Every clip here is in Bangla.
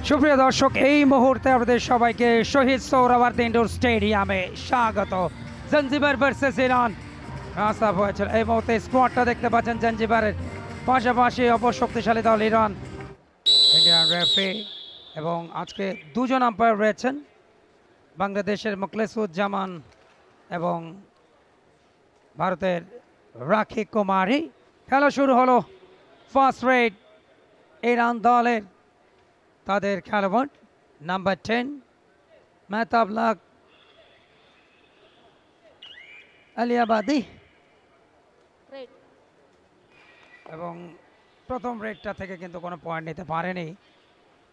সুপ্রিয় দর্শক, এই মুহূর্তে আপনাদের সবাইকে শহীদ সোহরাওয়ার্দী ইনডোর স্টেডিয়ামে স্বাগত। জাঞ্জিবার ভার্সেস ইরান রাস্তা হয়েছিল। এই মুহূর্তে স্কোয়াডটা দেখতে পাচ্ছেন জাঞ্জিবারের, পাশাপাশি অপর শক্তিশালী দল ইরান। ইন্ডিয়ান রেফারি এবং আজকে দুজন আম্পায়ার রয়েছেন, বাংলাদেশের মুখলেসুজ্জামান এবং ভারতের রাখি কুমারী। খেলা শুরু হলো। ফার্স্ট রেড ইরান দলের তাদের খেলোয়াড় নাম্বার 10 মেহতাব লাগ আলিয়াবাদী, এবং প্রথম রেডটা থেকে কিন্তু কোনো পয়েন্ট নিতে পারেনি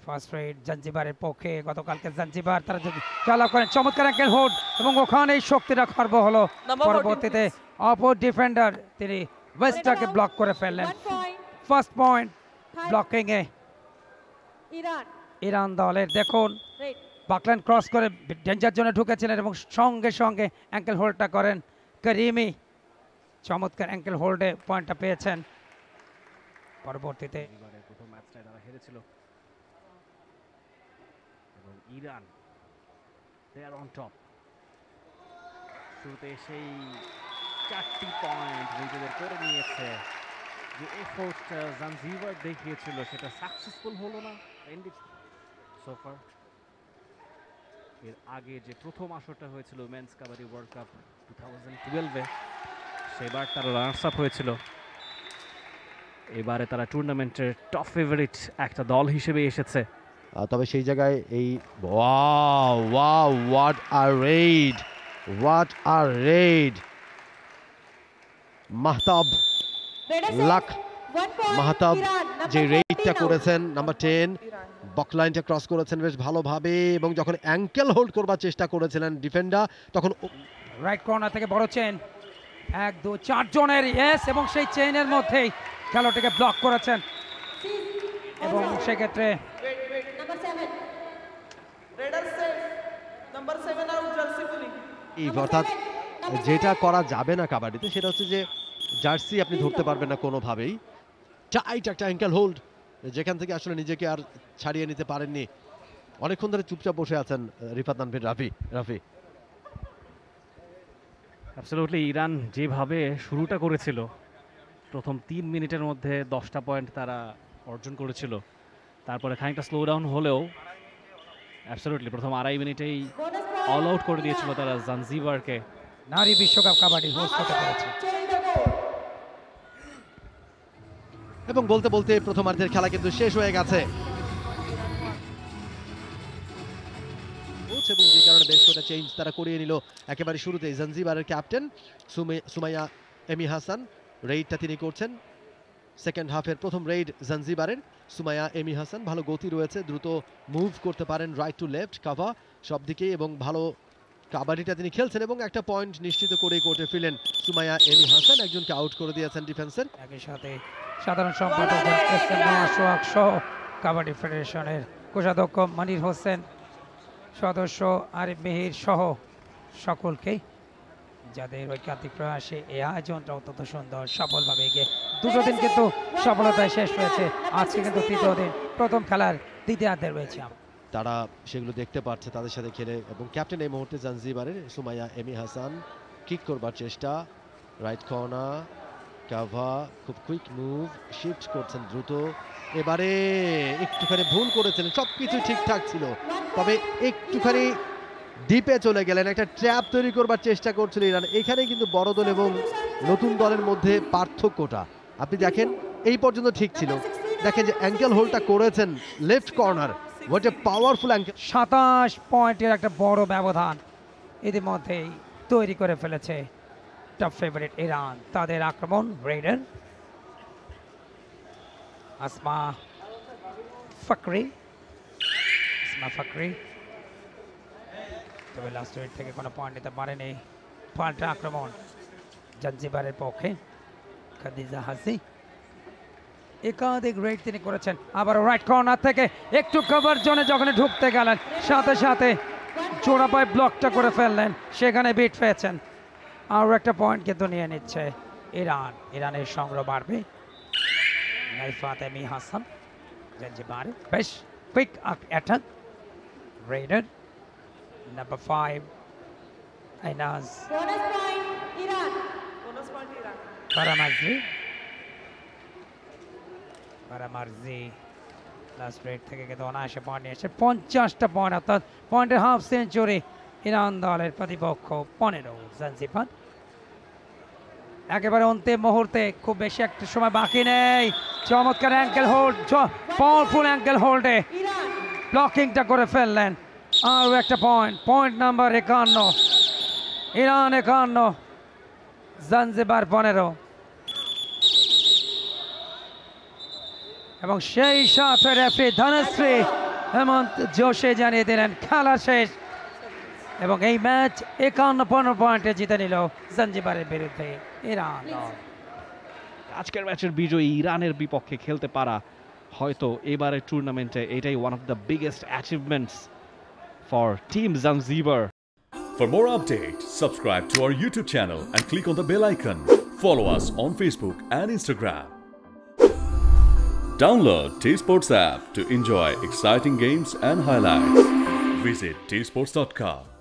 ফার্স্ট রেড জাঞ্জিবারের পক্ষে। গতকালকে জাঞ্জিবার তারা খেলা করেন চমৎকার অ্যাঙ্কেল হোল্ড, এবং ওখানেই শক্তিটা খর্ব হলো। পরবর্তীতে অপর ডিফেন্ডার তিনি ওয়েস্টটাকে ব্লক করে ফেললেন। ফার্স্ট পয়েন্ট ব্লকিং এ ইরান দলের। দেখুন, বাকল্যান্ড ক্রস করে ডেঞ্জার জোনে ঢুকেছিলেন এবং সঙ্গে সঙ্গে অ্যাঙ্কেল হোল্ডটা করেন করিমি। চমৎকার অ্যাঙ্কেল হোল্ডে পয়েন্টটা পেয়েছেন। পরবর্তীতে প্রথম ম্যাচটায় তারা হেরেছিল এবং Iran they are on top. শুরুতে সেই 4টি পয়েন্ট নিজেদের করে নিয়েছে। যে এফোর্টটা জাঞ্জিবার দেখিয়েছিল সেটা সাকসেসফুল হলো না সোফার। এর আগে যে প্রথম আসরটা হয়েছিল মেন্স কাবাডি ওয়ার্ল্ড কাপ 2012-এ, সেবার তারা রানার্স আপ হয়েছিল। এবারে তারা টুর্নামেন্টের টপ ফেভারিট একটা দল হিসেবে এসেছে। তবে সেই জায়গায় এই what a red Mahtab lakh Mahtab যে রেডটা করেছেন নাম্বার 10, বকলাইনটা ক্রস করেছেন বেশ ভালোভাবে, এবং যখন অ্যাঙ্কেল হোল্ড করবার চেষ্টা করেছিলেন ডিফেন্ডার, তখন রাইট কর্নার থেকে বড় চেন 1 2 4 জনের ইয়েস, এবং সেই চেইনের মধ্যেই খেলাটাকে ব্লক করেছেন, এবং সেক্ষেত্রে অর্থাৎ যেটা করা যাবে না কাবাডিতে সেটা হচ্ছে যে জার্সি আপনি ধরতে পারবেন না কোনোভাবেই। টাইট একটা অ্যাঙ্কেল হোল্ড, যেখান থেকে আসলে নিজেকে আর ছাড়িয়ে নিতে পারেননি। অনেকক্ষণ ধরে চুপচাপ বসে আছেন রিফাত তানভীর রাফি। অ্যাবসলিউটলি, ইরান যেভাবে শুরুটা করেছিল, প্রথম 3 মিনিটের মধ্যে 10টা পয়েন্ট তারা অর্জন করেছিল। তারপরে খানিকটা স্লো ডাউন হলেও অ্যাবসলিউটলি প্রথম 2.5 মিনিটেই অল আউট করে দিয়েছিল তারা জাঞ্জিবারকে। নারী বিশ্বকাপ কাবাডি হোস্ট হতে পেরেছে। এবং বলতে বলতে প্রথমার্ধের খেলা কিন্তু শেষ হয়ে গেছে, এবং যে কারণে বেশ কয়েকটা চেঞ্জ তারা করিয়ে নিল একেবারে শুরুতে। জাঞ্জিবারের ক্যাপ্টেন সুমাইয়া এমি হাসান রেইডটা তিনি করছেন। সেকেন্ড হাফের প্রথম রেইড জাঞ্জিবারের। সুমাইয়া এমি হাসান ভালো গতি রয়েছে, দ্রুত মুভ করতে পারেন রাইট টু লেফট কাভা সব দিকেই, এবং ভালো কাবাডিটা তিনি খেলছেন, এবং একটা পয়েন্ট নিশ্চিত করে কোর্টে ফিরলেন সুমাইয়া এমি হাসান, একজনকে আউট করে দিয়েছেন ডিফেন্সের। একই সাথে সাধারণ সম্পাদক সহ কাবাডি ফেডারেশনের কোষাধ্যক্ষ মনির হোসেন, সদস্য আরিফ মেহির সহ সকলকেই, যাদের ঐকান্তিক প্রয়াসে এই আয়োজনটা অত্যন্ত সুন্দর সফলভাবে এগিয়ে দুটো দিন কিন্তু সফলতায় শেষ হয়েছে। আজকে কিন্তু তৃতীয় দিন, প্রথম খেলার দ্বিতীয়ার্ধে রয়েছে। তারা সেগুলো দেখতে পাচ্ছে তাদের সাথে খেলে, এবং ক্যাপ্টেন এই মুহূর্তে জাঞ্জিবারের সুমাইয়া এমি হাসান কিক করবার চেষ্টা, রাইট কর্নার কাভা, খুব কুইক মুভ, শিফট করছেন দ্রুত। এবারে একটুখানি ভুল করেছিলেন, সবকিছু ঠিকঠাক ছিল, তবে একটুখানি ডিপে চলে গেলেন, একটা ট্র্যাপ তৈরি করবার চেষ্টা করছিল ইরান। এখানে কিন্তু বড় দল এবং নতুন দলের মধ্যে পার্থক্যটা আপনি দেখেন, এই পর্যন্ত ঠিক ছিল, দেখেন যে অ্যাঙ্কেল হোল্ডটা করেছেন left corner, what a powerful angle. 27 পয়েন্টের একটা বড় ব্যবধান ইতিমধ্যেই তৈরি করে ফেলেছে টপ ফেভারিট ইরান। তাদের আক্রমণ রেডার আসমা ফাকরি, তবে লাস্ট রেড থেকে কোনো পয়েন্ট নিতে পারেনি। পাল্টা আক্রমণ জাঞ্জিবারের পক্ষে খাদিজা হাসি, একাধিক রেড তিনি করেছেন। আবার রাইট কর্নার থেকে একটু কভার জোনে যখন ঢুকতে গেলেন, সাথে সাথে জোড়া পায়ে ব্লকটা করে ফেললেন, সেখানে বিট পেয়েছেন। আরও একটা পয়েন্ট কিন্তু নিয়ে নিচ্ছে ইরানের সংগ্রহ বাড়বে। নাইফাত এমি হাসান জাঞ্জিবার বেশ quick attack. Raided. Number 5. Ainaz Bonus point, Iran. Bonus point, Iran. Baramarzi last red থেকে কিন্তু অনায়াসে পয়েন্ট নিয়েছে 50টা পয়েন্ট, অর্থাৎ পয়েন্টের হাফ সেঞ্চুরি ইরান দলের প্রতিপক্ষ 15 জাঞ্জিবার। একেবারে অন্তিম মুহূর্তে, খুব বেশি একটা সময় বাকি নেই। চমৎকার অ্যাঙ্কেল হোল্ড, পাওয়ারফুল অ্যাঙ্কেল হোল্ডে Iran. ব্লকিংটা করে ফেললেন। আরও একটা পয়েন্ট নাম্বার 51, ইরান 51, জাঞ্জিবার 15। এবং সেই সাথে রেফারি ধনশ্রী হেমন্ত জোশী জানিয়ে দিলেন খেলা শেষ, এবং এই ম্যাচ 51-15 পয়েন্টে জিতে নিল জাঞ্জিবারের বিরুদ্ধে ইরান দল। আজকের ম্যাচের বিজয়ী ইরানের বিপক্ষে খেলতে পারা হয়তো এবারের টুর্নামেন্টে এটাই one of the biggest achievements for team Zanzibar. For more updates, subscribe to our YouTube channel and click on the bell icon. Follow us on Facebook and Instagram. Download T-Sports app to enjoy exciting games and highlights. Visit tsports.com.